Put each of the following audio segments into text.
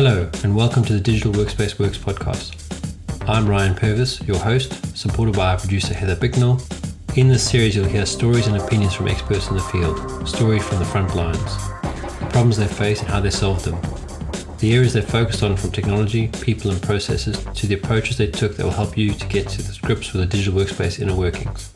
Hello, and welcome to the Digital Workspace Works podcast. I'm Ryan Purvis, your host, supported by our producer Heather Bicknell. In this series, you'll hear stories and opinions from experts in the field, stories from the front lines, the problems they face and how they solved them, the areas they focused on from technology, people and processes, to the approaches they took that will help you to get to the grips with the digital workspace inner workings.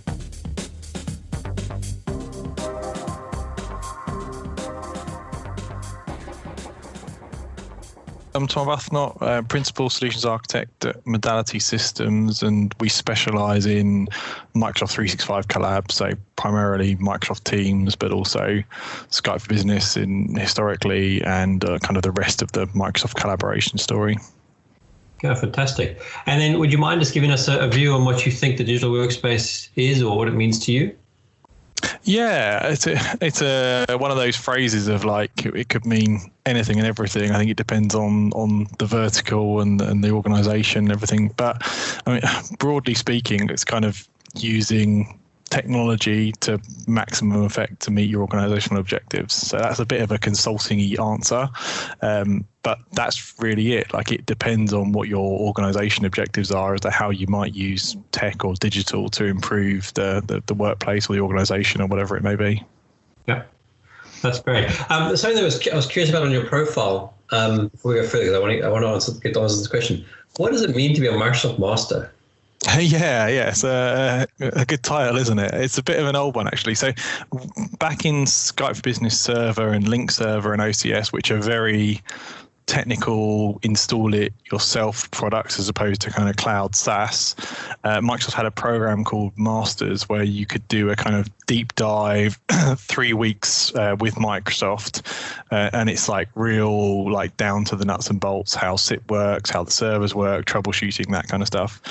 I'm Tom Arbuthnot, Principal Solutions Architect at Modality Systems, and we specialise in Microsoft 365 collab, so primarily Microsoft Teams, but also Skype for Business historically, and kind of the rest of the Microsoft collaboration story. Yeah, fantastic. And then would you mind just giving us a view on what you think the digital workspace is or what it means to you? Yeah, it's one of those phrases of like it could mean anything and everything. I think it depends on the vertical and the organisation and everything. But I mean, broadly speaking, it's kind of using technology to maximum effect to meet your organisational objectives. So that's a bit of a consulting-y answer, but that's really it. Like, it depends on what your organisation objectives are as to how you might use tech or digital to improve the workplace or the organisation or whatever it may be. Yeah, that's great. Something that I was curious about on your profile, before we go further, because I want to get to answer this question. What does it mean to be a Microsoft Master? Yeah, it's a good title, isn't it? It's a bit of an old one, actually. So back in Skype for Business Server and Link Server and OCS, which are very technical, install it yourself products as opposed to kind of cloud SaaS, Microsoft had a program called Masters where you could do a kind of deep dive 3 weeks with Microsoft, and it's like real, like down to the nuts and bolts, how SIP works, how the servers work, troubleshooting, that kind of stuff.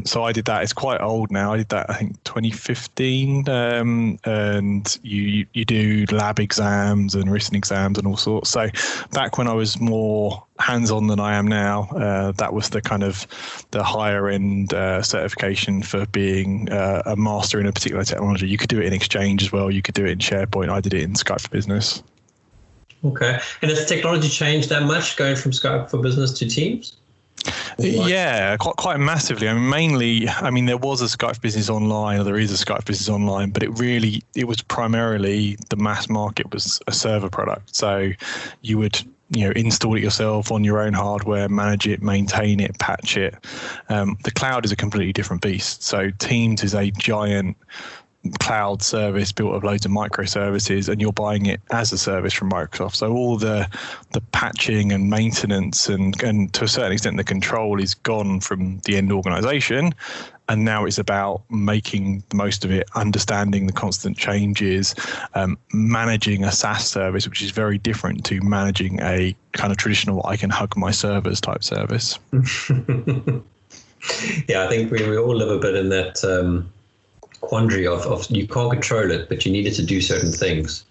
So I did that. It's quite old now. I did that, I think, 2015, and you do lab exams and written exams and all sorts. So back when I was more hands-on than I am now, that was the kind of the higher end certification for being a master in a particular technology. You could do it in Exchange as well. You could do it in SharePoint. I did it in Skype for Business. Okay. And has technology changed that much going from Skype for Business to Teams? Yeah, quite massively. I mean, there was a Skype for Business Online, or there is a Skype for Business Online, but it was primarily the mass market was a server product. So you would install it yourself on your own hardware, manage it, maintain it, patch it. The cloud is a completely different beast. So Teams is a giant cloud service built of loads of microservices, and you're buying it as a service from Microsoft. So all the patching and maintenance and to a certain extent the control is gone from the end organization, and now it's about making the most of it, understanding the constant changes, managing a SaaS service, which is very different to managing a kind of traditional I can hug my servers type service. Yeah, I think we all live a bit in that quandary of you can't control it, but you need it to do certain things.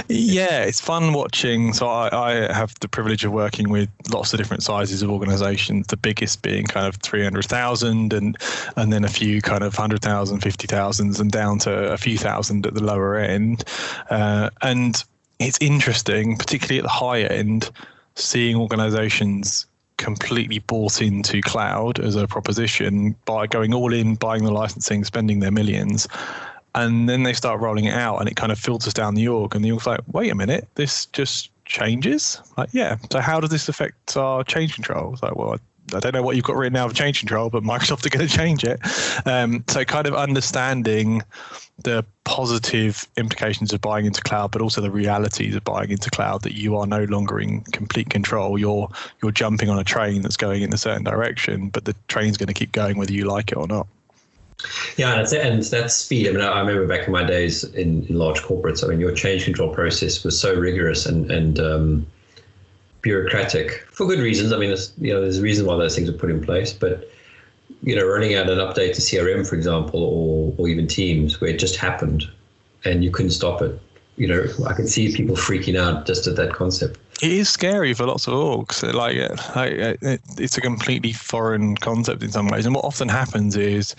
Yeah, it's fun watching. So I have the privilege of working with lots of different sizes of organizations, the biggest being kind of 300,000 and then a few kind of 100,000, 50,000s and down to a few thousand at the lower end. And it's interesting, particularly at the higher end, seeing organizations completely bought into cloud as a proposition by going all in, buying the licensing, spending their millions. And then they start rolling it out and it kind of filters down the org, and the org's like, wait a minute, this just changes? Like, yeah, so how does this affect our change control? It's like, well, I don't know what you've got written out of change control, but Microsoft are going to change it. So kind of understanding the positive implications of buying into cloud, but also the realities of buying into cloud, that you are no longer in complete control. You're jumping on a train that's going in a certain direction, but the train's going to keep going whether you like it or not. Yeah, and that's speed. I mean, I remember back in my days in large corporates, I mean, your change control process was so rigorous and bureaucratic for good reasons. I mean, there's a reason why those things are put in place, but rolling out an update to CRM, for example, or even Teams, where it just happened and you couldn't stop it. I can see people freaking out just at that concept. It is scary for lots of orgs. It's a completely foreign concept in some ways. And what often happens is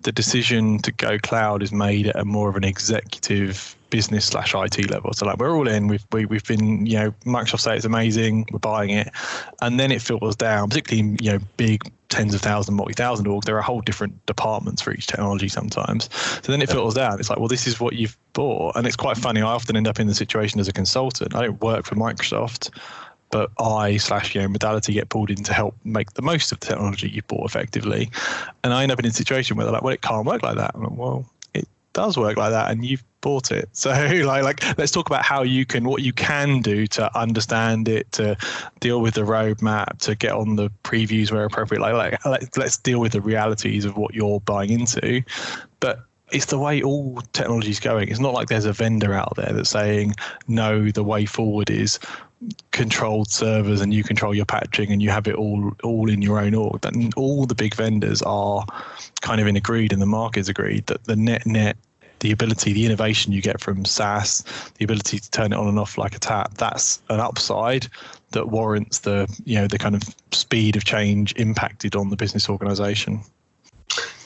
the decision to go cloud is made at a more of an executive business/IT level. So like we're all in. We've been, Microsoft say it's amazing. We're buying it, and then it filters down, particularly big tens of thousands, multi-thousand orgs. There are whole different departments for each technology sometimes. So then it filters down. It's like, well, this is what you've bought, and it's quite funny. I often end up in the situation as a consultant. I don't work for Microsoft, but Modality get pulled in to help make the most of the technology you bought effectively. And I end up in a situation where they're like, well, it can't work like that. I'm like, well, it does work like that, and you've bought it. So like let's talk about what you can do to understand it, to deal with the roadmap, to get on the previews where appropriate. Let's deal with the realities of what you're buying into. But it's the way all technology is going. It's not like there's a vendor out there that's saying, no, the way forward is controlled servers and you control your patching and you have it all in your own org. And all the big vendors are kind of agreed, and the market's agreed, that the net, the ability, the innovation you get from SaaS, the ability to turn it on and off like a tap, that's an upside that warrants the kind of speed of change impacted on the business organization.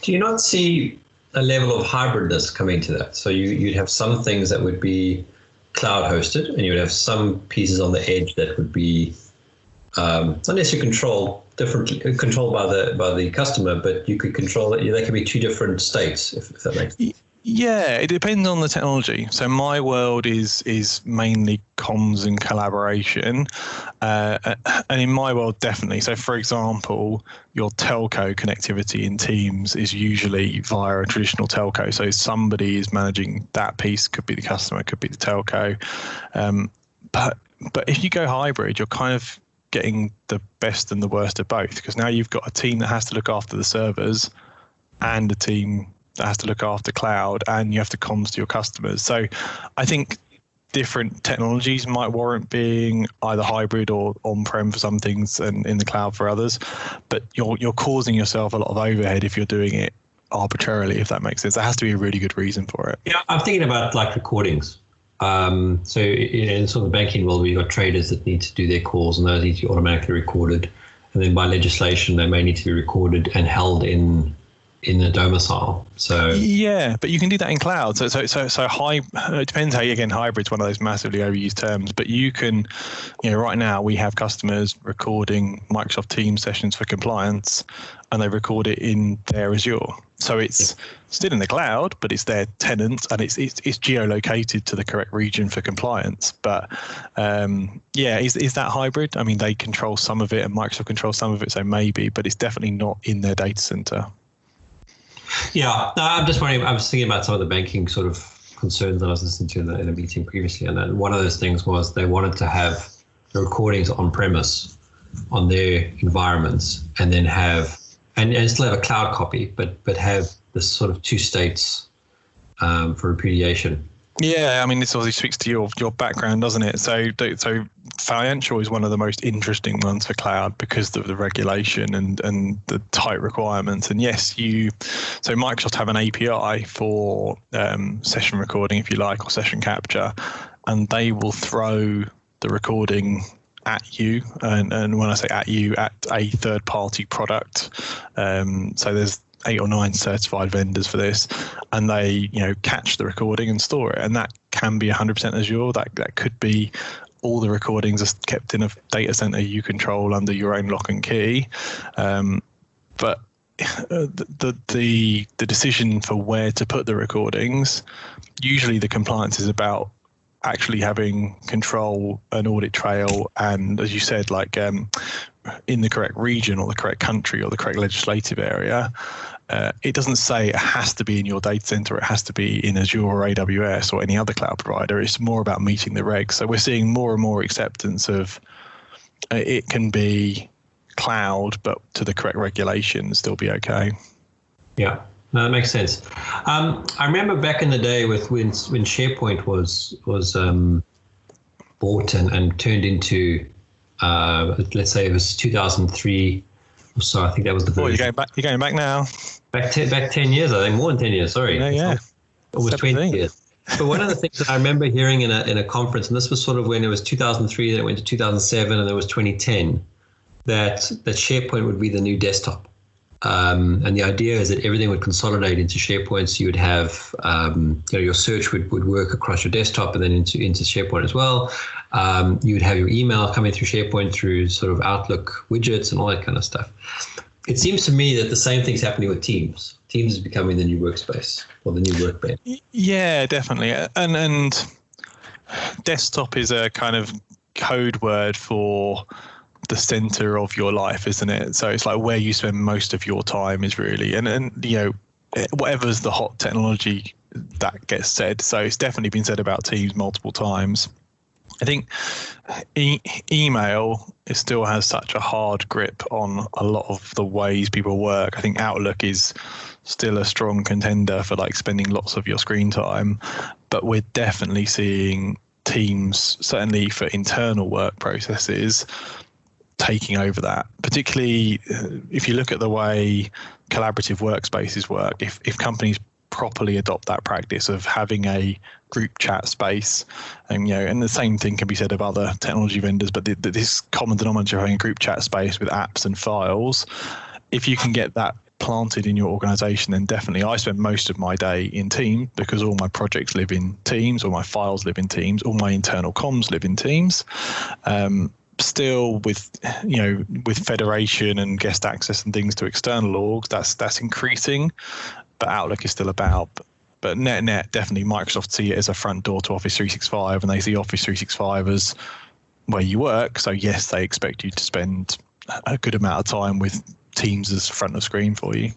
Do you not see a level of hybridness coming to that? So you'd have some things that would be cloud hosted, and you would have some pieces on the edge that would be not necessarily controlled by the customer, but you could control it. They could be two different states, if that makes sense. Yeah, it depends on the technology. So my world is mainly comms and collaboration, and in my world, definitely. So, for example, your telco connectivity in Teams is usually via a traditional telco. So somebody is managing that piece. Could be the customer, could be the telco. But if you go hybrid, you're kind of getting the best and the worst of both, because now you've got a team that has to look after the servers and a team that has to look after cloud, and you have to comms to your customers. So I think different technologies might warrant being either hybrid or on-prem for some things and in the cloud for others. But you're causing yourself a lot of overhead if you're doing it arbitrarily, if that makes sense. There has to be a really good reason for it. Yeah, I'm thinking about like recordings. So in sort of the banking world, we've got traders that need to do their calls, and those need to be automatically recorded. And then by legislation, they may need to be recorded and held in a domicile. So yeah, but you can do that in cloud. So it depends how hybrid's one of those massively overused terms, but you can, right now we have customers recording Microsoft Teams sessions for compliance, and they record it in their Azure. So it's still in the cloud, but it's their tenant, and it's geolocated to the correct region for compliance. But is that hybrid? I mean, they control some of it and Microsoft controls some of it, so maybe, but it's definitely not in their data center. Yeah, no, I'm just wondering. I was thinking about some of the banking sort of concerns that I was listening to in a meeting previously, and then one of those things was they wanted to have the recordings on premise on their environments, and then have and still have a cloud copy, but have this sort of two states for repudiation. Yeah, I mean, this obviously speaks to your background, doesn't it? So financial is one of the most interesting ones for cloud because of the regulation and the tight requirements. And yes, so Microsoft have an API for session recording, if you like, or session capture, and they will throw the recording at you. And when I say at you, at a third-party product. So there's 8 or 9 certified vendors for this, and they catch the recording and store it, and that can be 100% Azure. That could be all the recordings are kept in a data center you control under your own lock and key. But the decision for where to put the recordings, usually the compliance is about actually having control, an audit trail, and as you said, like in the correct region or the correct country or the correct legislative area. It doesn't say it has to be in your data center, it has to be in Azure or AWS or any other cloud provider. It's more about meeting the regs. So we're seeing more and more acceptance of it can be cloud, but to the correct regulation still be okay. Yeah, no, that makes sense. I remember back in the day when SharePoint was bought and turned into, let's say it was 2003 or so. I think that was the version. You're going back now. Back 10 years, I think, more than 10 years, sorry. Yeah. Almost 20 years. But one of the things that I remember hearing in a conference, and this was sort of when it was 2003, then it went to 2007, and it was 2010, that SharePoint would be the new desktop. And the idea is that everything would consolidate into SharePoint. So you would have, your search would work across your desktop and then into SharePoint as well. You would have your email coming through SharePoint through sort of Outlook widgets and all that kind of stuff. It seems to me that the same thing's happening with Teams. Teams is becoming the new workspace or the new workbench. Yeah, definitely. And desktop is a kind of code word for the center of your life, isn't it? So it's like where you spend most of your time is really, and whatever's the hot technology that gets said. So it's definitely been said about Teams multiple times. I think email, it still has such a hard grip on a lot of the ways people work. I think Outlook is still a strong contender for like spending lots of your screen time, but we're definitely seeing Teams, certainly for internal work processes, taking over that, particularly if you look at the way collaborative workspaces work. If companies properly adopt that practice of having a group chat space, and the same thing can be said of other technology vendors, but this common denominator of having a group chat space with apps and files, if you can get that planted in your organization, then definitely. I spend most of my day in Teams because all my projects live in Teams, all my files live in Teams, all my internal comms live in Teams. Still with federation and guest access and things to external orgs, that's increasing, but Outlook is still about. But net, definitely Microsoft see it as a front door to Office 365, and they see Office 365 as where you work. So yes, they expect you to spend a good amount of time with Teams as front of screen for you.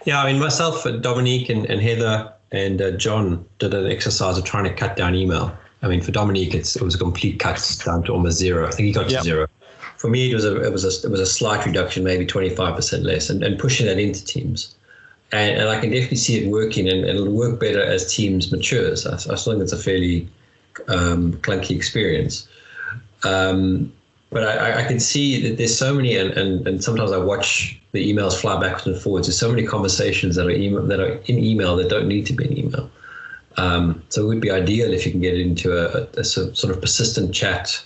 Yeah, I mean, myself, Dominique and Heather and John did an exercise of trying to cut down email. I mean, for Dominique, it was a complete cut down to almost zero. I think he got to zero. For me, it was a slight reduction, maybe 25% less, and pushing that into Teams. And I can definitely see it working, and it'll work better as Teams matures. I still think it's a fairly clunky experience. But I can see that there's so many, and sometimes I watch the emails fly backwards and forwards. There's so many conversations that are in email that don't need to be in email. So it would be ideal if you can get it into a sort of persistent chat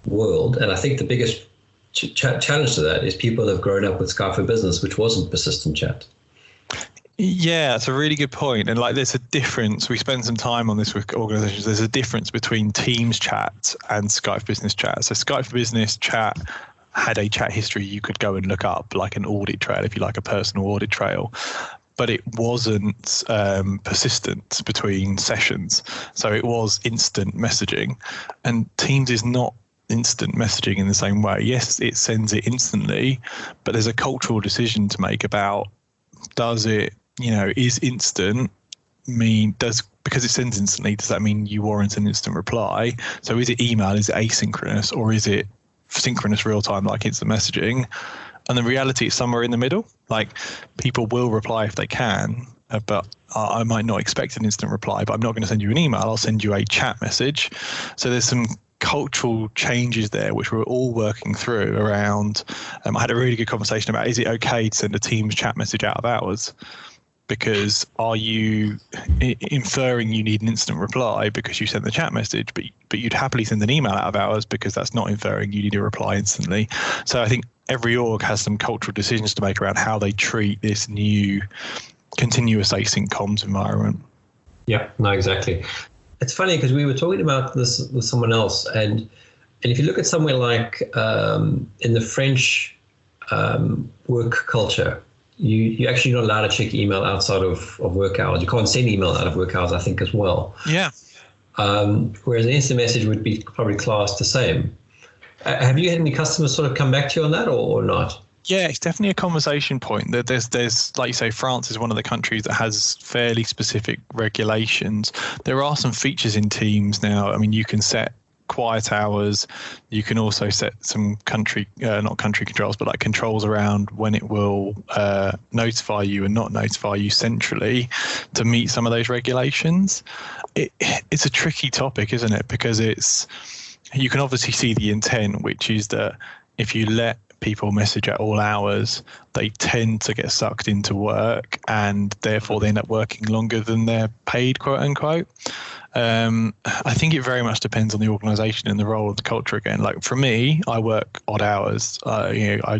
world. And I think the biggest challenge to that is people have grown up with Skype for Business, which wasn't persistent chat. Yeah, that's a really good point. And like, there's a difference. We spend some time on this with organizations. There's a difference between Teams chat and Skype for Business chat. So Skype for Business chat had a chat history you could go and look up, like an audit trail, if you like, a personal audit trail. But it wasn't persistent between sessions. So it was instant messaging. And Teams is not instant messaging in the same way. Yes, it sends it instantly, but there's a cultural decision to make about, does it, is instant because it sends instantly, does that mean you warrant an instant reply? So is it email, is it asynchronous, or is it synchronous real time like instant messaging? And the reality is somewhere in the middle. Like, people will reply if they can, but I might not expect an instant reply, but I'm not going to send you an email. I'll send you a chat message. So there's some cultural changes there, which we're all working through around. I had a really good conversation about, is it okay to send a Teams chat message out of hours? Because are you inferring you need an instant reply because you sent the chat message, but you'd happily send an email out of hours because that's not inferring you need a reply instantly. So I think every org has some cultural decisions to make around how they treat this new continuous async comms environment. Yeah, no, exactly. It's funny because we were talking about this with someone else, and if you look at somewhere like in the French work culture, you actually not allowed to check email outside of work hours. You can't send email out of work hours, I think, as well. Yeah. Whereas an instant message would be probably classed the same. Have you had any customers sort of come back to you on that or not? Yeah, it's definitely a conversation point. There's like you say, France is one of the countries that has fairly specific regulations. There are some features in Teams now. I mean, you can set quiet hours. You can also set some not country controls, but like controls around when it will notify you and not notify you centrally to meet some of those regulations. It's a tricky topic, isn't it? Because you can obviously see the intent, which is that if you let people message at all hours, they tend to get sucked into work, and therefore they end up working longer than they're paid, quote unquote. I think it very much depends on the organisation and the role of the culture. Again, like for me, I work odd hours. I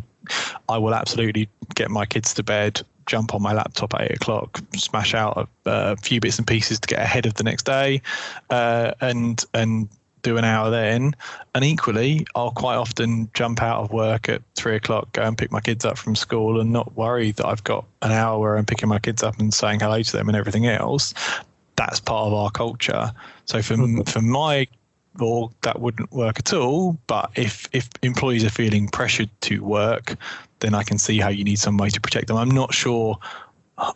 will absolutely get my kids to bed, jump on my laptop at 8:00, smash out a few bits and pieces to get ahead of the next day, and do an hour then. And equally, I'll quite often jump out of work at 3:00, go and pick my kids up from school, and not worry that I've got an hour where I'm picking my kids up and saying hello to them and everything else. That's part of our culture. So for my org, that wouldn't work at all. But if employees are feeling pressured to work, then I can see how you need some way to protect them. I'm not sure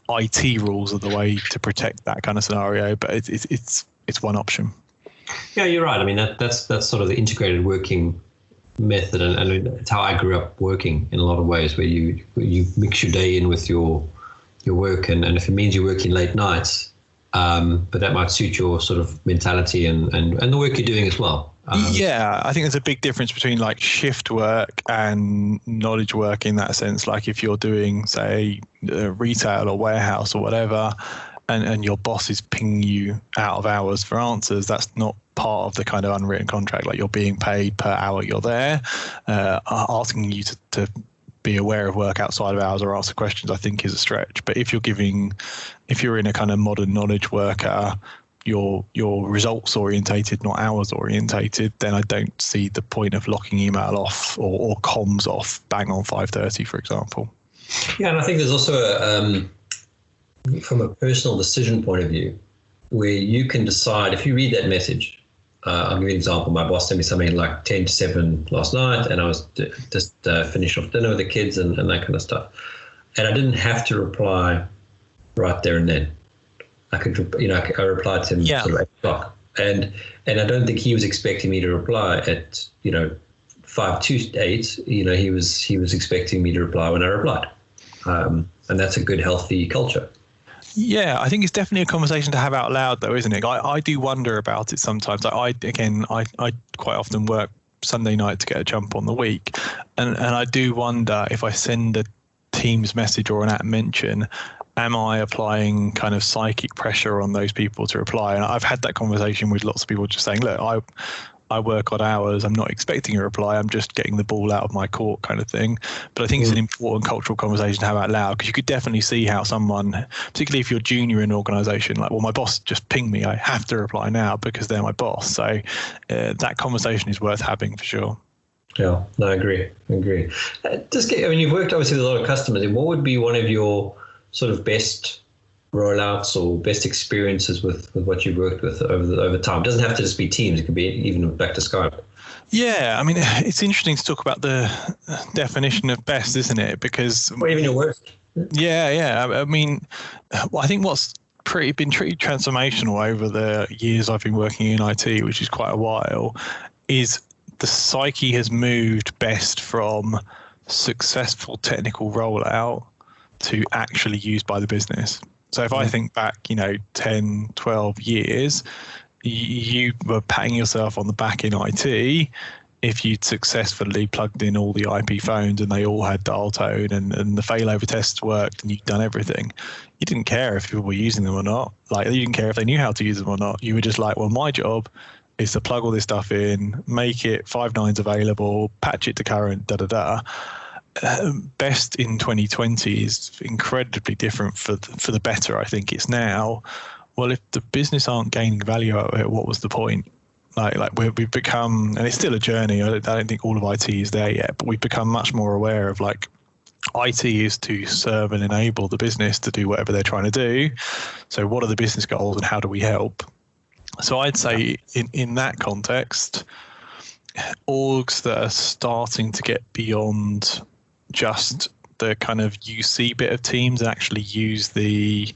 IT rules are the way to protect that kind of scenario, but it's one option. Yeah, you're right. I mean, that's sort of the integrated working method, and it's how I grew up working in a lot of ways, where you mix your day in with your work, and if it means you're working late nights, but that might suit your sort of mentality and the work you're doing as well. Yeah, I think there's a big difference between like shift work and knowledge work in that sense. Like if you're doing, say, retail or warehouse or whatever, and your boss is pinging you out of hours for answers, that's not part of the kind of unwritten contract. Like you're being paid per hour you're there. Asking you to be aware of work outside of hours or answer questions, I think is a stretch. But if you're in a kind of modern knowledge worker, you're results orientated, not hours orientated, then I don't see the point of locking email off or comms off bang on 5:30, for example. Yeah, and I think there's also from a personal decision point of view, where you can decide if you read that message. I'll give you an example. My boss sent me something like 10 to 7 last night, and I was just finished off dinner with the kids and that kind of stuff. And I didn't have to reply right there and then. I could, I replied to him sort of 8:00, and I don't think he was expecting me to reply at 5 to 8. He was expecting me to reply when I replied, and that's a good, healthy culture. Yeah, I think it's definitely a conversation to have out loud, though, isn't it? I do wonder about it sometimes. Like I quite often work Sunday night to get a jump on the week, and I do wonder if I send a Teams message or an app mention, am I applying kind of psychic pressure on those people to reply? And I've had that conversation with lots of people just saying, look, I work odd hours. I'm not expecting a reply. I'm just getting the ball out of my court kind of thing. But I think it's an important cultural conversation to have out loud, because you could definitely see how someone, particularly if you're junior in an organization, like, well, my boss just pinged me. I have to reply now because they're my boss. So that conversation is worth having for sure. Yeah, no, I agree. You've worked obviously with a lot of customers. And what would be one of your sort of best rollouts or best experiences with what you've worked with over time? It doesn't have to just be Teams. It could be even back to Skype. Yeah, I mean, it's interesting to talk about the definition of best, isn't it? Because or even your worst. Yeah. I mean, I think what's been pretty transformational over the years I've been working in IT, which is quite a while, is the psyche has moved best from successful technical rollout to actually used by the business. So if I think back, 10, 12 years, you were patting yourself on the back in IT if you'd successfully plugged in all the IP phones and they all had dial tone and the failover tests worked and you'd done everything. You didn't care if people were using them or not. Like, you didn't care if they knew how to use them or not. You were just like, well, my job is to plug all this stuff in, make it 5 nines available, patch it to current, best in 2020 is incredibly different for the better. I think it's now, well, if the business aren't gaining value out of it, what was the point? Like we've become, and it's still a journey. I don't think all of IT is there yet, but we've become much more aware of like IT is to serve and enable the business to do whatever they're trying to do. So what are the business goals and how do we help? So I'd say in that context, orgs that are starting to get beyond just the kind of UC bit of Teams and actually use the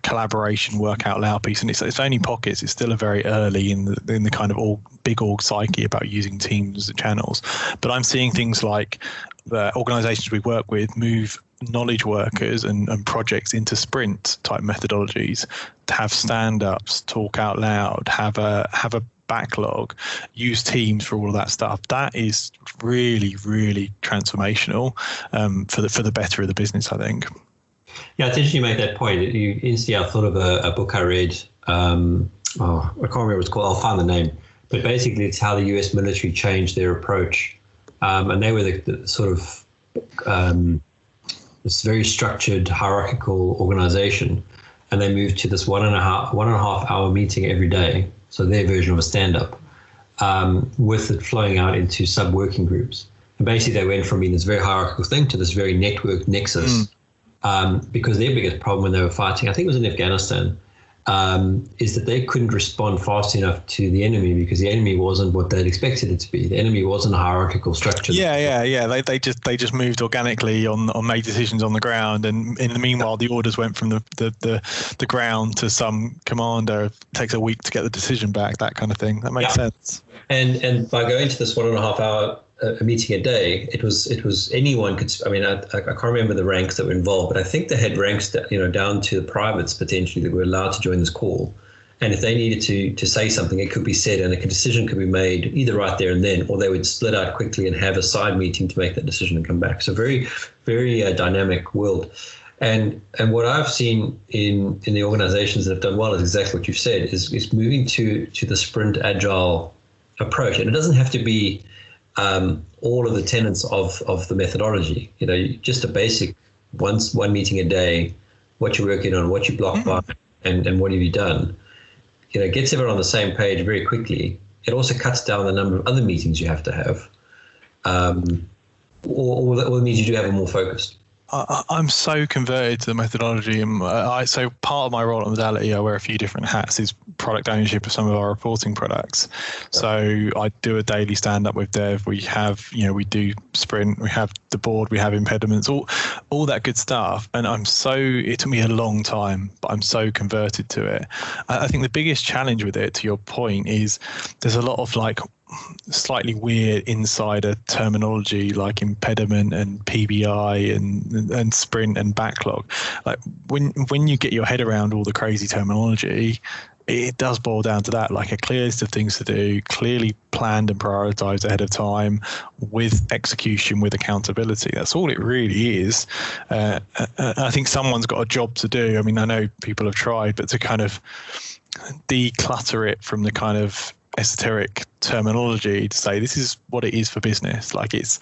collaboration work out loud piece, and it's only pockets. It's still a very early in the kind of big org psyche about using Teams and channels. But I'm seeing things like the organizations we work with move knowledge workers and projects into sprint type methodologies to have stand-ups, talk out loud, have a backlog, use Teams for all of that stuff. That is really, really transformational for the better of the business, I think. Yeah, it's interesting you make that point. You instantly, I thought of a book I read. I can't remember what it's called. I'll find the name. But basically, it's how the U.S. military changed their approach. And they were the sort of this very structured, hierarchical organization. And they moved to this one and a half hour meeting every day. So their version of a stand-up, with it flowing out into sub-working groups. And basically, they went from being this very hierarchical thing to this very networked nexus. Because their biggest problem when they were fighting, I think it was in Afghanistan, is that they couldn't respond fast enough to the enemy because the enemy wasn't what they'd expected it to be. The enemy wasn't a hierarchical structure. Yeah. They just moved organically on made decisions on the ground, and in the meanwhile, the orders went from the ground to some commander. It takes a week to get the decision back. That kind of thing. That makes sense. And by going to this 1.5 hour a meeting a day, it was anyone could. I mean, I can't remember the ranks that were involved, but I think they had ranks that, down to the privates potentially that were allowed to join this call. And if they needed to say something, it could be said, and a decision could be made either right there and then, or they would split out quickly and have a side meeting to make that decision and come back. So very, very dynamic world. And what I've seen in the organizations that have done well is exactly what you've said, is moving to the sprint agile approach. And it doesn't have to be all of the tenets of the methodology, just a basic one meeting a day, what you're working on, what you block by, and what have you done, gets everyone on the same page very quickly. It also cuts down the number of other meetings you have to have, or that means you do have them more focused. I'm so converted to the methodology, and so part of my role at Modality, I wear a few different hats, is product ownership of some of our reporting products. So I do a daily stand-up with Dev. We have, we do sprint, we have the board, we have impediments, all that good stuff. And it took me a long time, but I'm so converted to it. I think the biggest challenge with it, to your point, is there's a lot of slightly weird insider terminology like impediment and PBI and sprint and backlog. Like when you get your head around all the crazy terminology, it does boil down to that, like a clear list of things to do, clearly planned and prioritized ahead of time, with execution, with accountability. That's all it really is. I think someone's got a job to do. I mean, I know people have tried, but to kind of declutter it from the kind of esoteric terminology to say this is what it is for business. Like it's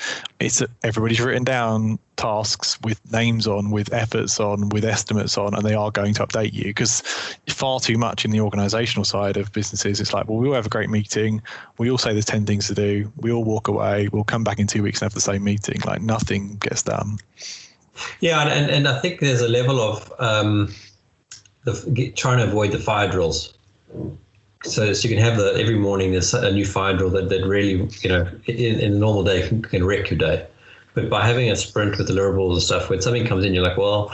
everybody's written down tasks with names on, with efforts on, with estimates on, and they are going to update you, because far too much in the organizational side of businesses, it's like, well, we all have a great meeting, we all say there's 10 things to do, we all walk away, we'll come back in 2 weeks and have the same meeting. Like nothing gets done. Yeah, and I think there's a level of trying to avoid the fire drills. So you can have every morning there's a new fire drill that really, in a normal day can wreck your day. But by having a sprint with deliverables and stuff, when something comes in, you're like, well,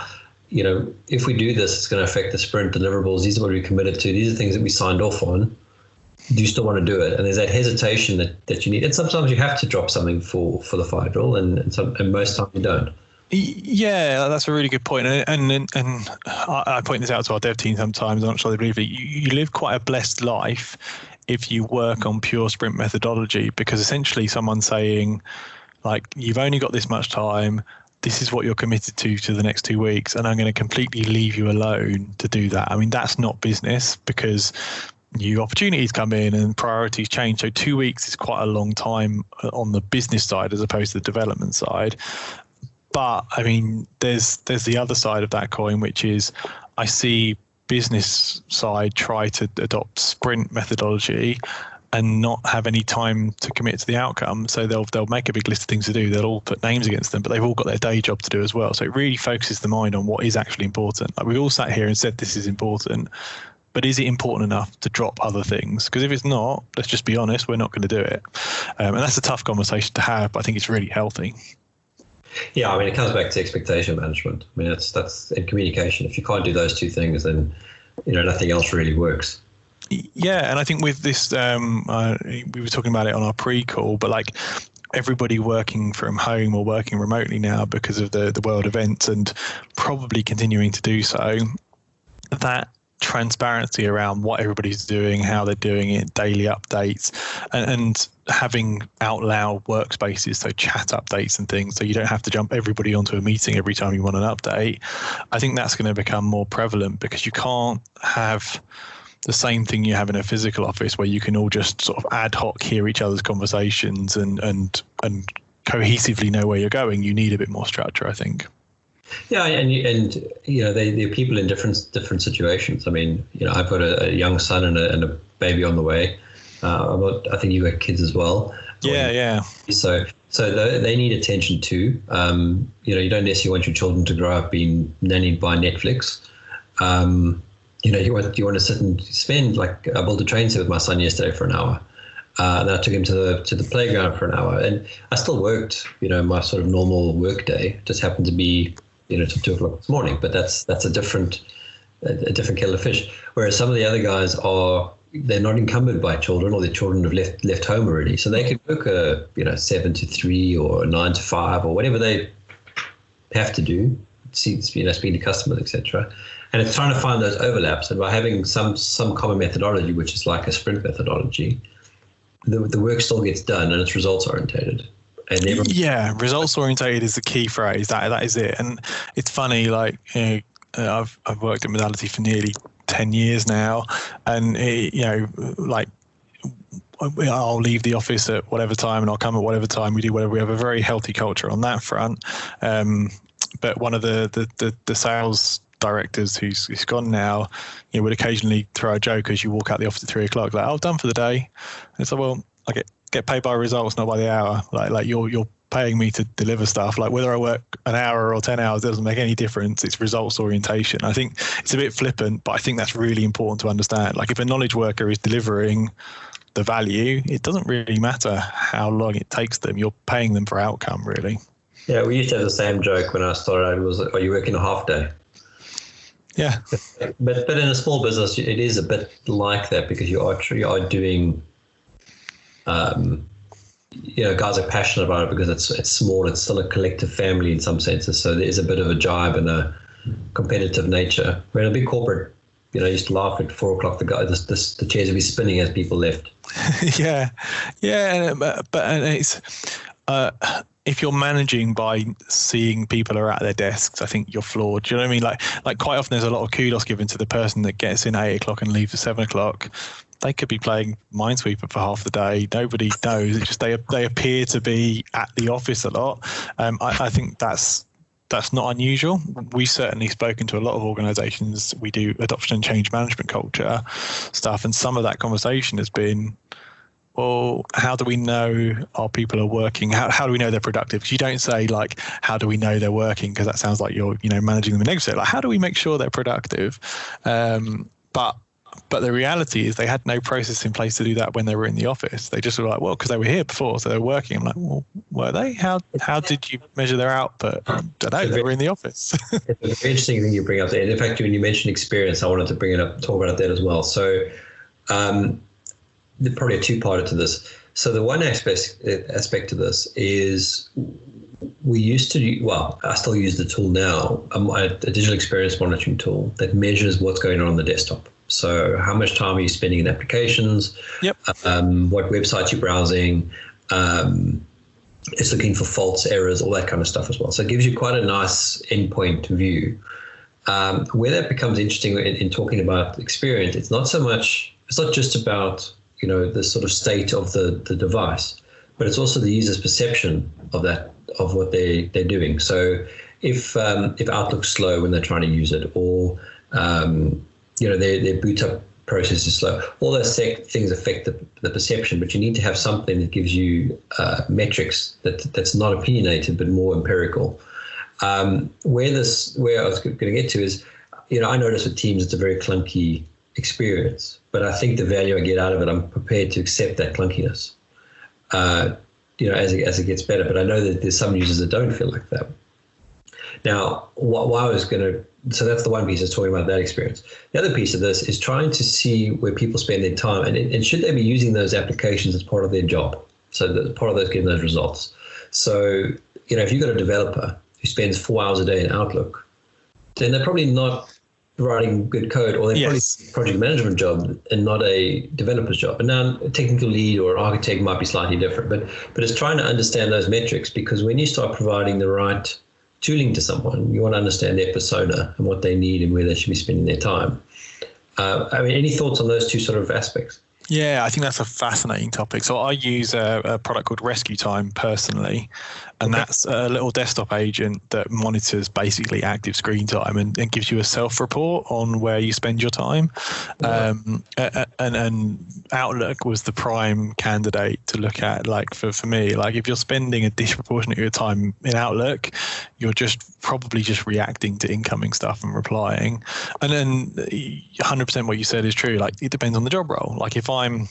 if we do this, it's going to affect the sprint deliverables. These are what we committed to. These are things that we signed off on. Do you still want to do it? And there's that hesitation that you need. And sometimes you have to drop something for the fire drill, and most times you don't. Yeah, that's a really good point. And I point this out to our dev team sometimes. I'm not sure they believe it. You live quite a blessed life if you work on pure sprint methodology, because essentially someone's saying, like, you've only got this much time. This is what you're committed to the next 2 weeks, and I'm going to completely leave you alone to do that. I mean, that's not business, because new opportunities come in and priorities change. So 2 weeks is quite a long time on the business side as opposed to the development side. But I mean, there's the other side of that coin, which is I see business side try to adopt sprint methodology and not have any time to commit to the outcome. So they'll make a big list of things to do. They'll all put names against them, but they've all got their day job to do as well. So it really focuses the mind on what is actually important. Like, we all sat here and said this is important, but is it important enough to drop other things? Because if it's not, let's just be honest, we're not going to do it. And that's a tough conversation to have, but I think it's really healthy. Yeah, I mean, it comes back to expectation management. I mean, that's in communication. If you can't do those two things, then nothing else really works. Yeah, and I think with this, we were talking about it on our pre-call, but like everybody working from home or working remotely now because of the world events, and probably continuing to do so, that transparency around what everybody's doing, how they're doing it, daily updates, and having out loud workspaces, so chat updates and things, so you don't have to jump everybody onto a meeting every time you want an update. I think that's going to become more prevalent, because you can't have the same thing you have in a physical office where you can all just sort of ad hoc hear each other's conversations and cohesively know where you're going. You need a bit more structure, I think. Yeah, and they're people in different situations. I mean, I've got a young son and a baby on the way. I think you got kids as well. Yeah. So they need attention too. You don't necessarily want your children to grow up being nannied by Netflix. You want to sit and spend, like, I built a train set with my son yesterday for an hour. And I took him to the playground for an hour, and I still worked, my sort of normal work day. Just happened to be, till 2 o'clock this morning, but that's a different kettle of fish. Whereas some of the other guys they're not encumbered by children, or their children have left home already, so they can work 7 to 3 or 9 to 5 or whatever they have to do. Speaking to customers, etc. And it's trying to find those overlaps, and by having some common methodology, which is like a sprint methodology, the work still gets done, and it's results orientated. And results orientated is the key phrase. That is it. And it's funny, like, I've worked at Modality for nearly 10 years now, and I'll leave the office at whatever time and I'll come at whatever time. We do whatever. We have a very healthy culture on that front. But one of the sales directors who's gone now, would occasionally throw a joke as you walk out the office at 3 o'clock, like, "Oh, done for the day." And it's like, well, I get paid by results, not by the hour. Like you're paying me to deliver stuff. Like, whether I work an hour or 10 hours doesn't make any difference. It's results orientation. I think it's a bit flippant, but I think that's really important to understand. Like, if a knowledge worker is delivering the value, it doesn't really matter how long it takes them. You're paying them for outcome, really. Yeah, we used to have the same joke when I started. It was, "Are you working a half day?" Yeah. But in a small business, it is a bit like that, because you are doing, guys are passionate about it because it's small. It's still a collective family in some senses. So there is a bit of a jibe and a competitive nature. Where in a big corporate, I used to laugh at 4 o'clock. The chairs would be spinning as people left. Yeah. But it's. If you're managing by seeing people are at their desks, I think you're flawed. Do you know what I mean? Like quite often there's a lot of kudos given to the person that gets in at 8 o'clock and leaves at 7 o'clock. They could be playing Minesweeper for half the day. Nobody knows. It's just they appear to be at the office a lot. I think that's not unusual. We've certainly spoken to a lot of organizations. We do adoption and change management culture stuff, and some of that conversation has been, well, how do we know our people are working? How do we know they're productive? Because you don't say, like, how do we know they're working? Because that sounds like you're, managing them in negative. Like, how do we make sure they're productive? But the reality is they had no process in place to do that when they were in the office. They just were like, well, because they were here before, so they were working. I'm like, well, were they? How did you measure their output? I don't know. They were in the office. It's a very interesting thing you bring up there. In fact, when you mentioned experience, I wanted to bring it up, talk about that as well. So there's probably a two-parter to this. So the one aspect to this is we used to, I still use the tool now, a digital experience monitoring tool that measures what's going on the desktop. So how much time are you spending in applications? Yep. What websites you're browsing? It's looking for faults, errors, all that kind of stuff as well. So it gives you quite a nice endpoint view. Where that becomes interesting in talking about experience, it's not just about the sort of state of the device, but it's also the user's perception of what they're doing. So if Outlook's slow when they're trying to use it, or their boot up process is slow, all those things affect the perception. But you need to have something that gives you metrics that's not opinionated but more empirical. Where I was going to get to is, I notice with Teams it's a very clunky experience, but I think the value I get out of it, I'm prepared to accept that clunkiness, as it gets better. But I know that there's some users that don't feel like that. Now, so that's the one piece is talking about that experience. The other piece of this is trying to see where people spend their time and should they be using those applications as part of their job. So that part of those getting those results. So, if you've got a developer who spends 4 hours a day in Outlook, then they're probably not writing good code, or they're probably a project management job and not a developer's job. And now a technical lead or architect might be slightly different, but it's trying to understand those metrics, because when you start providing the right tooling to someone, you want to understand their persona and what they need and where they should be spending their time. Any thoughts on those two sort of aspects? Yeah, I think that's a fascinating topic. So I use a product called Rescue Time personally, and that's a little desktop agent that monitors basically active screen time and gives you a self-report on where you spend your time. And Outlook was the prime candidate to look at. Like for me, like if you're spending a disproportionate of your time in Outlook, you're probably just reacting to incoming stuff and replying. And then 100% what you said is true. Like it depends on the job role. Like if I'm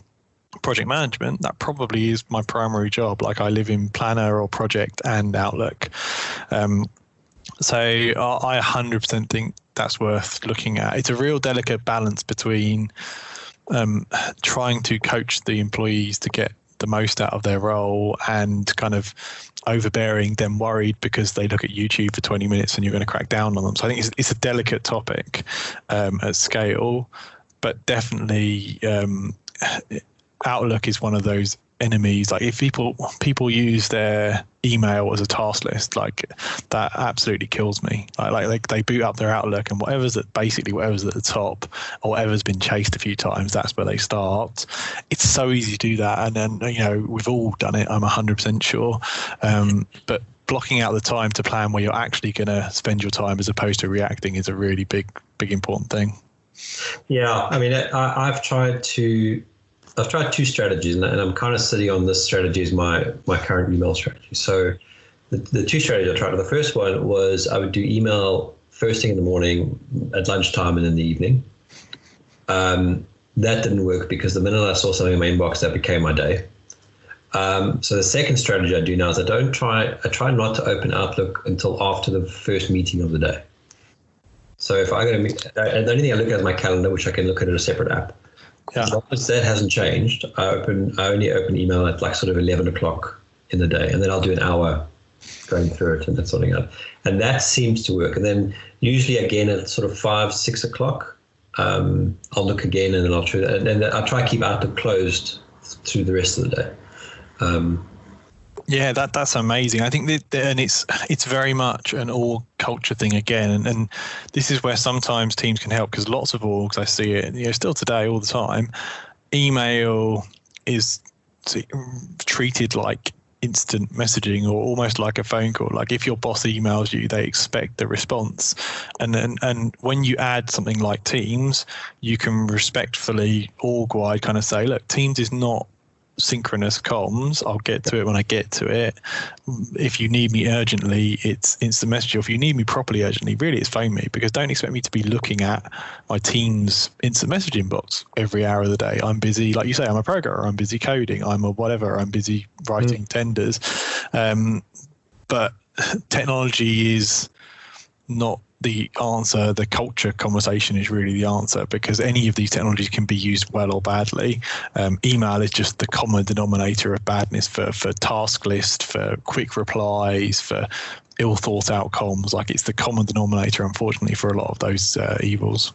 project management, that probably is my primary job. Like I live in Planner or Project and Outlook. So I 100% think that's worth looking at. It's a real delicate balance between trying to coach the employees to get the most out of their role and kind of overbearing them, worried because they look at YouTube for 20 minutes and you're going to crack down on them. So I think it's a delicate topic at scale, but definitely Outlook is one of those enemies. Like if people use their email as a task list, like that absolutely kills me. Like they boot up their Outlook and whatever's at the top or whatever's been chased a few times, that's where they start. It's so easy to do that, and then we've all done it, I'm 100% sure. But blocking out the time to plan where you're actually going to spend your time as opposed to reacting is a really big important thing. Yeah, I mean, I've tried two strategies, and I'm kind of sitting on this strategy as my current email strategy. So the two strategies I tried, the first one was I would do email first thing in the morning, at lunchtime, and in the evening. That didn't work because the minute I saw something in my inbox, that became my day. So the second strategy I do now is I try not to open Outlook until after the first meeting of the day. So if I go to meet, the only thing I look at is my calendar, which I can look at in a separate app. Yeah. As long as that hasn't changed, I only open email at like sort of 11 o'clock in the day, and then I'll do an hour going through it and that sorting out. And that seems to work. And then usually again at sort of 5, 6 o'clock, I'll look again, and then I'll try. And then I try to keep Outlook closed through the rest of the day. Yeah, that's amazing. I think and it's very much an org culture thing again, and this is where sometimes teams can help, because lots of orgs, I see it, still today all the time, email is treated like instant messaging or almost like a phone call. Like if your boss emails you, they expect the response, and when you add something like Teams, you can respectfully org-wide kind of say, look, Teams is not synchronous comms. I'll get to it when I get to it. If you need me urgently, it's instant message. Or if you need me properly urgently, really it's phone me, because don't expect me to be looking at my Teams instant messaging box every hour of the day. I'm busy, like you say, I'm a programmer, I'm busy coding, I'm a whatever, I'm busy writing tenders. But technology is not the answer. The culture conversation is really the answer, because any of these technologies can be used well or badly. Email is just the common denominator of badness for task list, for quick replies, for ill thought out comms. Like it's the common denominator, unfortunately, for a lot of those evils.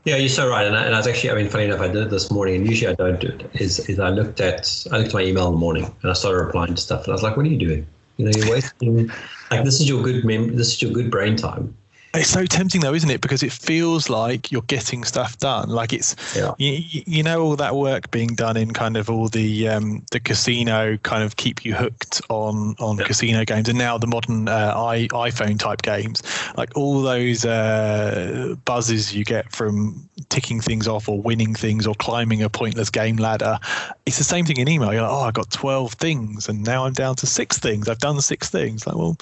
Yeah, you're so right. And I was actually, funny enough, I did it this morning, and usually I don't do it, is I looked at my email in the morning and I started replying to stuff, and I was like, what are you doing? You're wasting, like, this is your good brain time. It's so tempting though, isn't it? Because it feels like you're getting stuff done. Like it's, all that work being done in kind of all the casino kind of keep you hooked on casino games, and now the modern iPhone type games, like all those buzzes you get from ticking things off or winning things or climbing a pointless game ladder. It's the same thing in email. You're like, I got 12 things and now I'm down to 6 things. I've done 6 things. Like, well,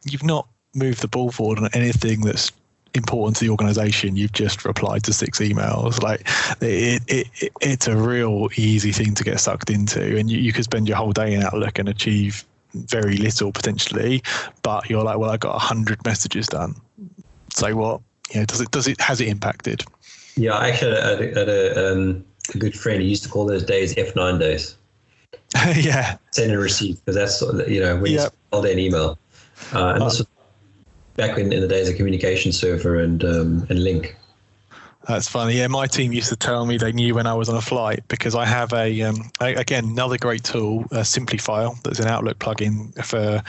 you've not move the ball forward on anything that's important to the organization. You've just replied to 6 emails. Like it's a real easy thing to get sucked into, and you could spend your whole day in Outlook and achieve very little potentially, but you're like, well, I got 100 messages done. So what? Has it impacted? Yeah, I actually had a good friend. He used to call those days F9 days. Yeah, send and receive, because that's when you spend all day in email. And this was back in the days of communication server and link. That's funny. Yeah, my team used to tell me they knew when I was on a flight because I have again, another great tool, Simplifile, that's an Outlook plugin for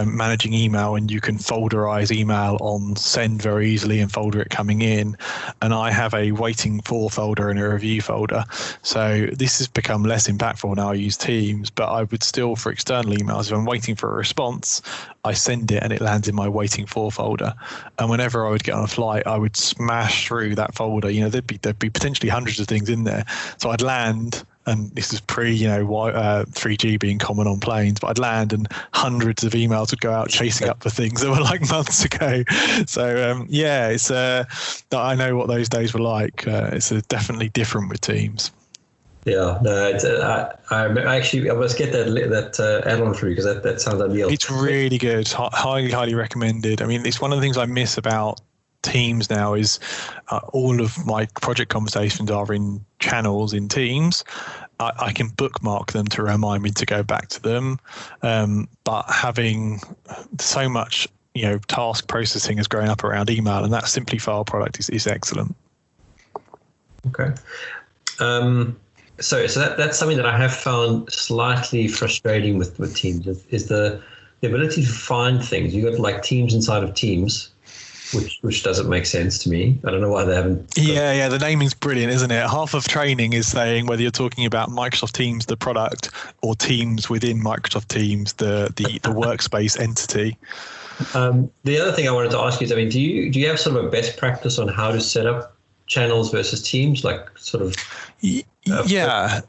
managing email, and you can folderize email on send very easily and folder it coming in. And I have a waiting for folder and a review folder. So this has become less impactful now. I use Teams, but I would still, for external emails, if I'm waiting for a response, I send it and it lands in my waiting for folder. And whenever I would get on a flight, I would smash through that folder. There'd be potentially hundreds of things in there. So I'd land, and this is pre 3G being common on planes, but I'd land and hundreds of emails would go out chasing up for things that were like months ago. So it's I know what those days were like. It's definitely different with Teams. Yeah, no, I must get that add-on for you because that sounds ideal. It's really good. Highly recommended. I mean, it's one of the things I miss about Teams now is all of my project conversations are in channels in Teams. I can bookmark them to remind me to go back to them, but having so much task processing has grown up around email, and that Simplifile product is excellent. Okay. So that's something that I have found slightly frustrating with Teams is the ability to find things. You got like Teams inside of Teams, which doesn't make sense to me. I don't know why they haven't. Yeah, the naming's brilliant, isn't it? Half of training is saying whether you're talking about Microsoft Teams, the product, or Teams within Microsoft Teams, the Workspace entity. The other thing I wanted to ask you is, I mean, do you have sort of a best practice on how to set up channels versus Teams, like sort of? Yeah.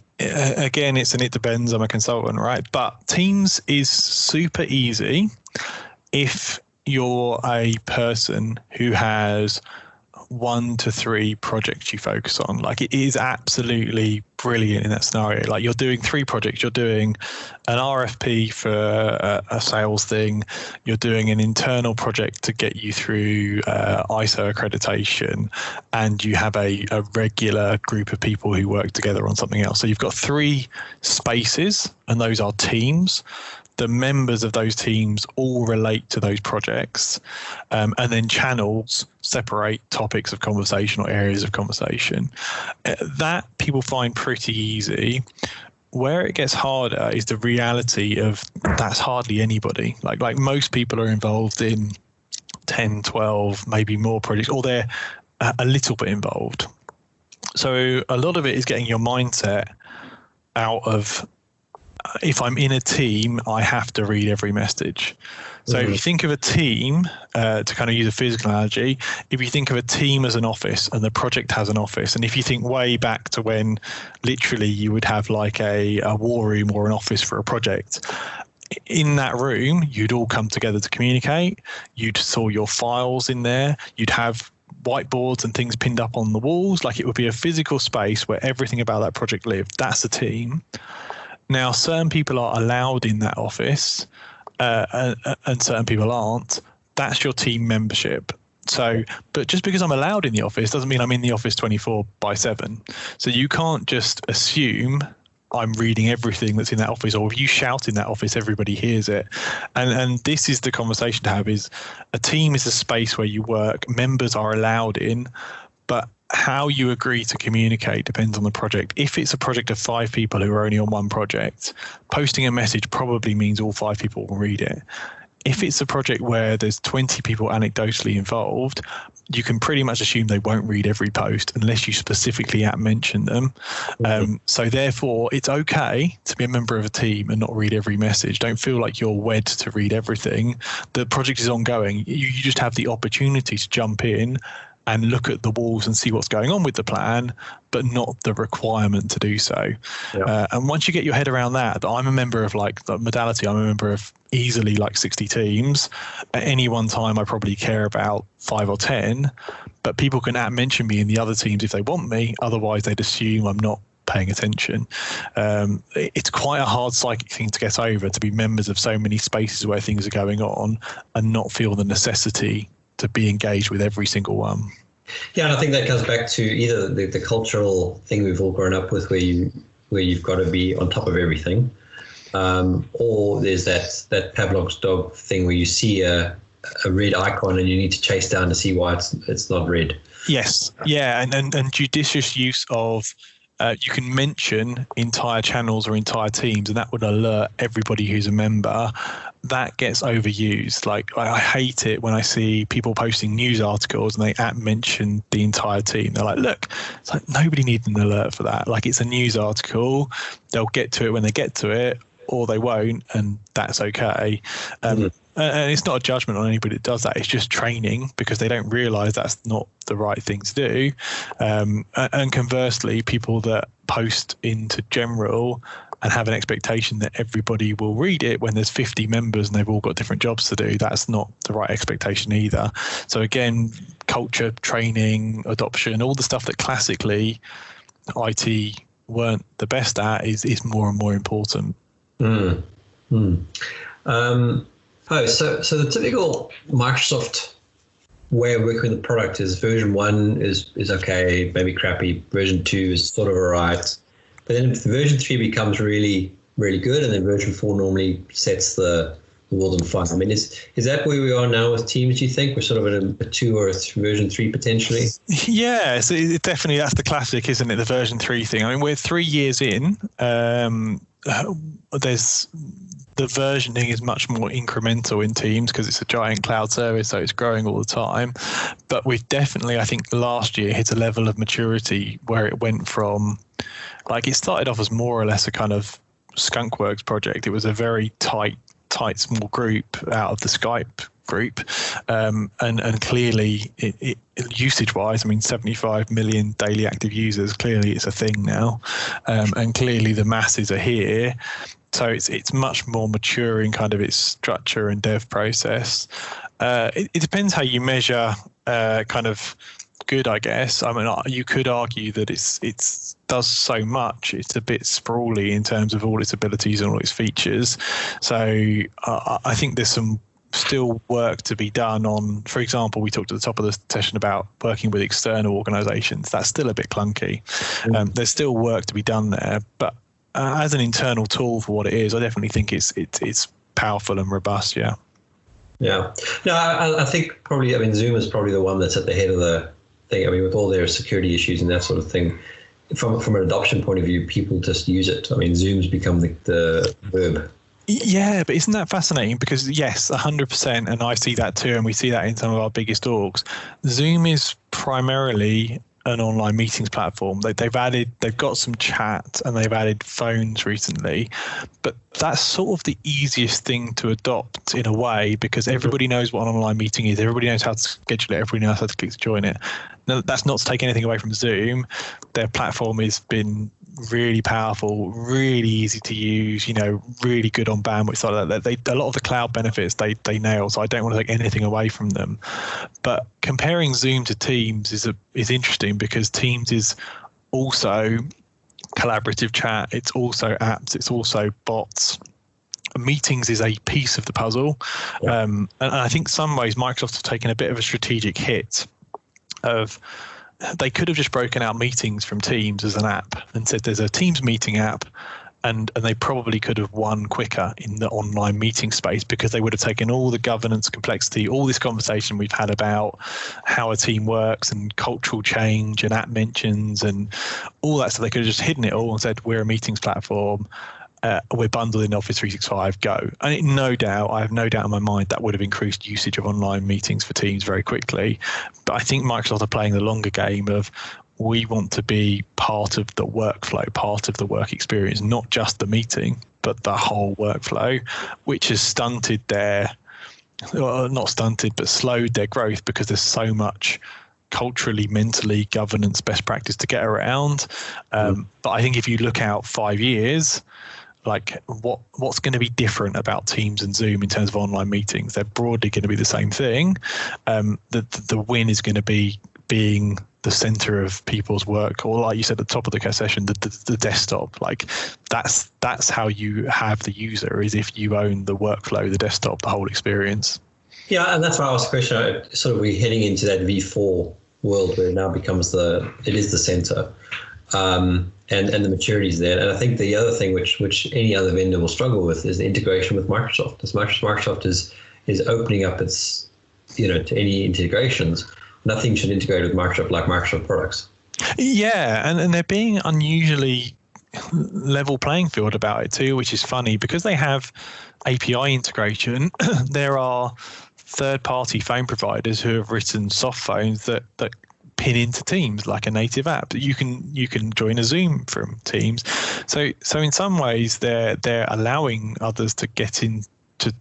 Again, it depends. I'm a consultant, right? But Teams is super easy if you're a person who has 1 to 3 projects you focus on. Like, it is absolutely brilliant in that scenario. Like, you're doing 3 projects. You're doing an RFP for a sales thing. You're doing an internal project to get you through ISO accreditation, and you have a regular group of people who work together on something else. So you've got 3 spaces, and those are teams. The members of those teams all relate to those projects, and then channels separate topics of conversation or areas of conversation. That people find pretty easy. Where it gets harder is the reality of that's hardly anybody. Like most people are involved in 10, 12, maybe more projects, or they're a little bit involved. So a lot of it is getting your mindset out of, if I'm in a team, I have to read every message. So if you think of a team, to kind of use a physical analogy, if you think of a team as an office and the project has an office, and if you think way back to when literally you would have like a war room or an office for a project, in that room, you'd all come together to communicate. You'd store your files in there. You'd have whiteboards and things pinned up on the walls. Like, it would be a physical space where everything about that project lived. That's a team. Now, certain people are allowed in that office, and certain people aren't. That's your team membership. So, but just because I'm allowed in the office doesn't mean I'm in the office 24/7. So you can't just assume I'm reading everything that's in that office, or if you shout in that office, everybody hears it. And this is the conversation to have: is a team is a space where you work, members are allowed in, but how you agree to communicate depends on the project. If it's a project of 5 people who are only on one project, posting a message probably means all 5 people will read it. If it's a project where there's 20 people anecdotally involved, you can pretty much assume they won't read every post unless you specifically mention them. So therefore, it's okay to be a member of a team and not read every message. Don't feel like you're wed to read everything. The project is ongoing. You just have the opportunity to jump in and look at the walls and see what's going on with the plan, but not the requirement to do so. Yeah. And once you get your head around that, I'm a member of like the Modality, I'm a member of easily like 60 teams. At any one time, I probably care about 5 or 10, but people can mention me in the other teams if they want me. Otherwise, they'd assume I'm not paying attention. It's quite a hard psychic thing to get over, to be members of so many spaces where things are going on and not feel the necessity to be engaged with every single one. Yeah, and I think that comes back to either the cultural thing we've all grown up with, where you've got to be on top of everything, or there's that Pavlov's dog thing where you see a a red icon and you need to chase down to see why it's not red. Yes, yeah, and judicious use of you can mention entire channels or entire teams, and that would alert everybody who's a member. That gets overused. Like I hate it when I see people posting news articles and they mention the entire team. They're like, look, it's like nobody needs an alert for that. Like it's a news article. They'll get to it when they get to it, or they won't, and that's okay. And it's not a judgment on anybody that does that. It's just training because they don't realise that's not the right thing to do. And conversely, people that post into general and have an expectation that everybody will read it when there's 50 members and they've all got different jobs to do, that's not the right expectation either. So again, culture, training, adoption, all the stuff that classically IT weren't the best at is more and more important. So the typical Microsoft way of working with the product is version 1 is okay, maybe crappy. Version 2 is sort of all right. But then if version 3 becomes really, really good, and then version 4 normally sets the world on fire. I mean, is that where we are now with Teams, do you think? We're sort of in a 2 or a version 3 potentially? Yeah, so definitely that's the classic, isn't it? The version 3 thing. I mean, we're 3 years in. There's the versioning is much more incremental in Teams because it's a giant cloud service, so it's growing all the time. But we've definitely, I think, last year hit a level of maturity where it went from, like, it started off as more or less a kind of skunkworks project. It was a very tight small group out of the Skype group, and clearly it usage wise, I mean, 75 million daily active users, clearly it's a thing now, and clearly the masses are here. So it's much more mature in kind of its structure and dev process. It depends how you measure kind of good, I guess. I mean, you could argue that it's does so much. It's a bit sprawly in terms of all its abilities and all its features. So I think there's some still work to be done on. For example, we talked at the top of the session about working with external organizations. That's still a bit clunky. There's still work to be done there, but as an internal tool for what it is, I definitely think it's powerful and robust. Yeah. No, I think probably, I mean, Zoom is probably the one that's at the head of the thing. I mean, with all their security issues and that sort of thing, from an adoption point of view, people just use it. I mean, Zoom's become the verb. Yeah, but isn't that fascinating? Because yes, 100%, and I see that too, and we see that in some of our biggest orgs. Zoom is primarily an online meetings platform. They've got some chat and they've added phones recently, but that's sort of the easiest thing to adopt in a way because everybody knows what an online meeting is. Everybody knows how to schedule it. Everybody knows how to click to join it. Now, that's not to take anything away from Zoom. Their platform has been really powerful, really easy to use, really good on bandwidth. So a lot of the cloud benefits they nail. So I don't want to take anything away from them. But comparing Zoom to Teams is interesting because Teams is also collaborative chat. It's also apps. It's also bots. Meetings is a piece of the puzzle. Yeah. And I think some ways Microsoft have taken a bit of a strategic hit of they could have just broken out Meetings from Teams as an app and said there's a Teams meeting app, and they probably could have won quicker in the online meeting space because they would have taken all the governance complexity, all this conversation we've had about how a team works and cultural change and app mentions and all that. So they could have just hidden it all and said, we're a meetings platform. We're bundled in Office 365, go. And I have no doubt in my mind that would have increased usage of online meetings for Teams very quickly. But I think Microsoft are playing the longer game of we want to be part of the workflow, part of the work experience, not just the meeting, but the whole workflow, which has stunted not stunted, but slowed their growth because there's so much culturally, mentally, governance, best practice to get around. But I think if you look out 5 years, like what's going to be different about Teams and Zoom in terms of online meetings? They're broadly going to be the same thing. The win is going to be being the center of people's work, or like you said at the top of the session, the desktop. Like that's how you have the user, is if you own the workflow, the desktop, the whole experience. Yeah, and that's why I asked the question. Sort of we're heading into that V4 world where it now becomes it is the center. And the maturity is there. And I think the other thing which any other vendor will struggle with is the integration with Microsoft. As Microsoft is opening up its to any integrations, nothing should integrate with Microsoft like Microsoft products. Yeah, and they're being unusually level playing field about it too, which is funny because they have API integration. There are third-party phone providers who have written soft phones that pin into Teams like a native app. You can join a Zoom from Teams. So in some ways they're allowing others to get into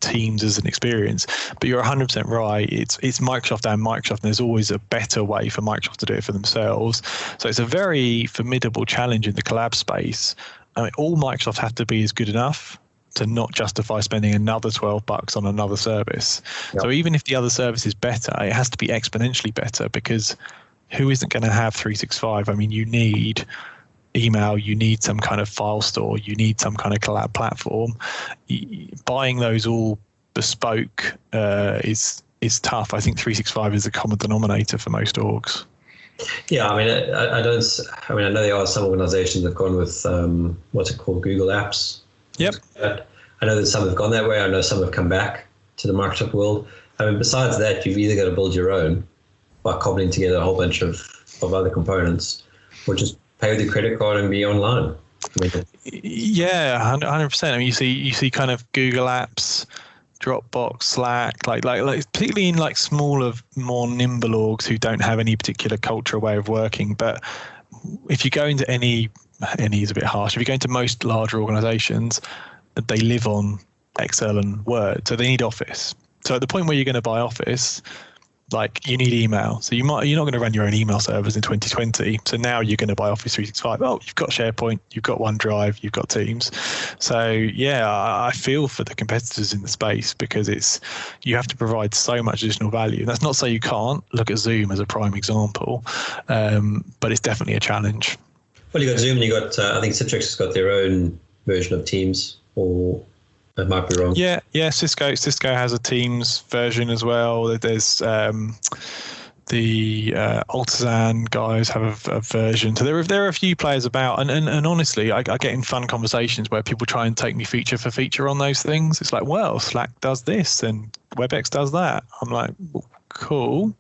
Teams as an experience. But you're 100% right. It's Microsoft and Microsoft, and there's always a better way for Microsoft to do it for themselves. So it's a very formidable challenge in the collab space. I mean, all Microsoft have to be is good enough to not justify spending another $12 on another service. Yep. So even if the other service is better, it has to be exponentially better, because who isn't going to have 365? I mean, you need email, you need some kind of file store, you need some kind of collab platform. Buying those all bespoke is tough. I think 365 is the common denominator for most orgs. Yeah, I mean, I know there are some organizations that have gone with what's it called, Google Apps. Yep. I know that some have gone that way. I know some have come back to the Microsoft world. I mean, besides that, you've either got to build your own by cobbling together a whole bunch of other components, or just pay with your credit card and be online. Yeah, 100%. I mean, you see kind of Google Apps, Dropbox, Slack, like particularly in like smaller, more nimble orgs who don't have any particular culture or way of working. But if you go into any is a bit harsh. If you go into most larger organizations, they live on Excel and Word, so they need Office. So at the point where you're going to buy Office, like you need email. So you're not going to run your own email servers in 2020. So now you're going to buy Office 365. Oh, you've got SharePoint, you've got OneDrive, you've got Teams. So yeah, I feel for the competitors in the space, because you have to provide so much additional value. That's not to say you can't. Look at Zoom as a prime example, but it's definitely a challenge. Well, you got Zoom, and you got I think Citrix has got their own version of Teams, or I might be wrong. Yeah. Cisco has a Teams version as well. There's the Altazan guys have a version. So there are a few players about, and honestly, I get in fun conversations where people try and take me feature for feature on those things. It's like, well, Slack does this and WebEx does that. I'm like, well, cool.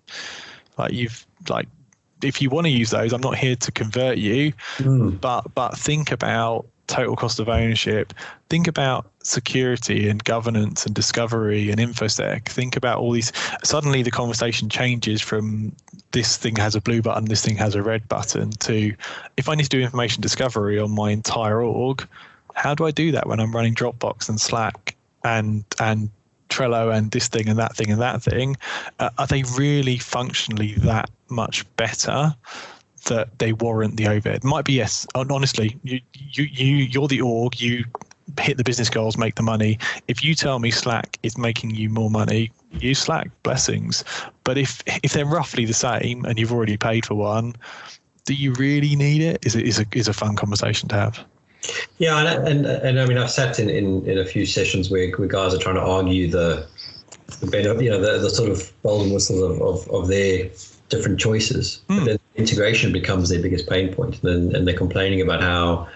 If you want to use those, I'm not here to convert you, but think about total cost of ownership. Think about security and governance and discovery and infosec. Think about all these. Suddenly the conversation changes from this thing has a blue button, this thing has a red button, to if I need to do information discovery on my entire org, how do I do that when I'm running Dropbox and Slack and Trello and this thing and that thing and that thing? Are they really functionally that much better that they warrant the overhead? Might be yes. Honestly, you're the org. You hit the business goals, make the money. If you tell me Slack is making you more money, use Slack. Blessings. But if they're roughly the same and you've already paid for one, do you really need it? Is a fun conversation to have. Yeah, and I mean, I've sat in a few sessions where guys are trying to argue the sort of bells and whistles of their different choices. But then integration becomes their biggest pain point, and they're complaining about how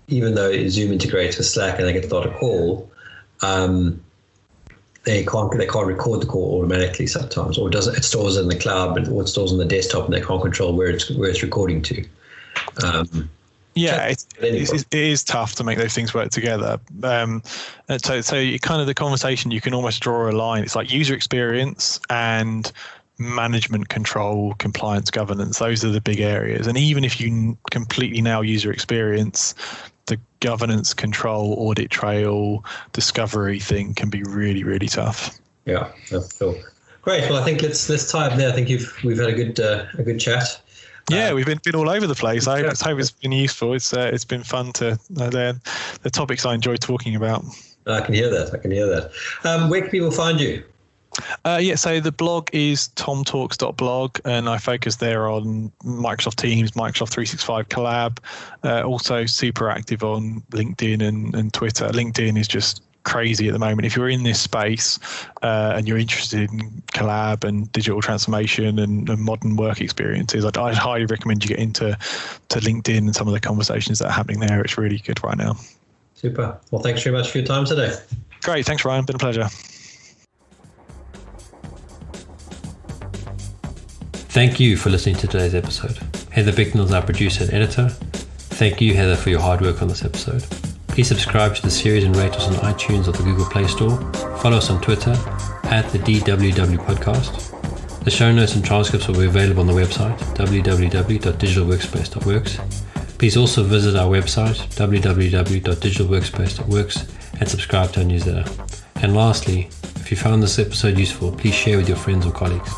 even though Zoom integrates with Slack and they can start a call, they can't record the call automatically sometimes, or it stores it in the cloud, or it stores on the desktop, and they can't control where it's recording to. Yeah, it is tough to make those things work together. So kind of the conversation, you can almost draw a line. It's like user experience and management control, compliance, governance. Those are the big areas. And even if you completely nail user experience, the governance, control, audit trail, discovery thing can be really, really tough. Yeah, that's cool. Great. Well, I think let's tie up there. I think we've had a good chat. Yeah, we've been all over the place. I hope it's been useful. It's been fun to the topics I enjoy talking about. I can hear that. Where can people find you? So the blog is tomtalks.blog, and I focus there on Microsoft Teams, Microsoft 365 Collab. Also super active on LinkedIn and Twitter. LinkedIn is just crazy at the moment. If you're in this space and you're interested in collab and digital transformation and modern work experiences, I'd highly recommend you get into LinkedIn and some of the conversations that are happening there. It's really good right now. Super. Well, thanks very much for your time today. Great. Thanks, Ryan. Been a pleasure. Thank you for listening to today's episode. Heather Bicknell is our producer and editor. Thank you, Heather, for your hard work on this episode. Please subscribe to the series and rate us on iTunes or the Google Play Store. Follow us on Twitter at the DWW Podcast. The show notes and transcripts will be available on the website www.digitalworkspace.works. Please also visit our website www.digitalworkspace.works and subscribe to our newsletter. And lastly, if you found this episode useful, please share with your friends or colleagues.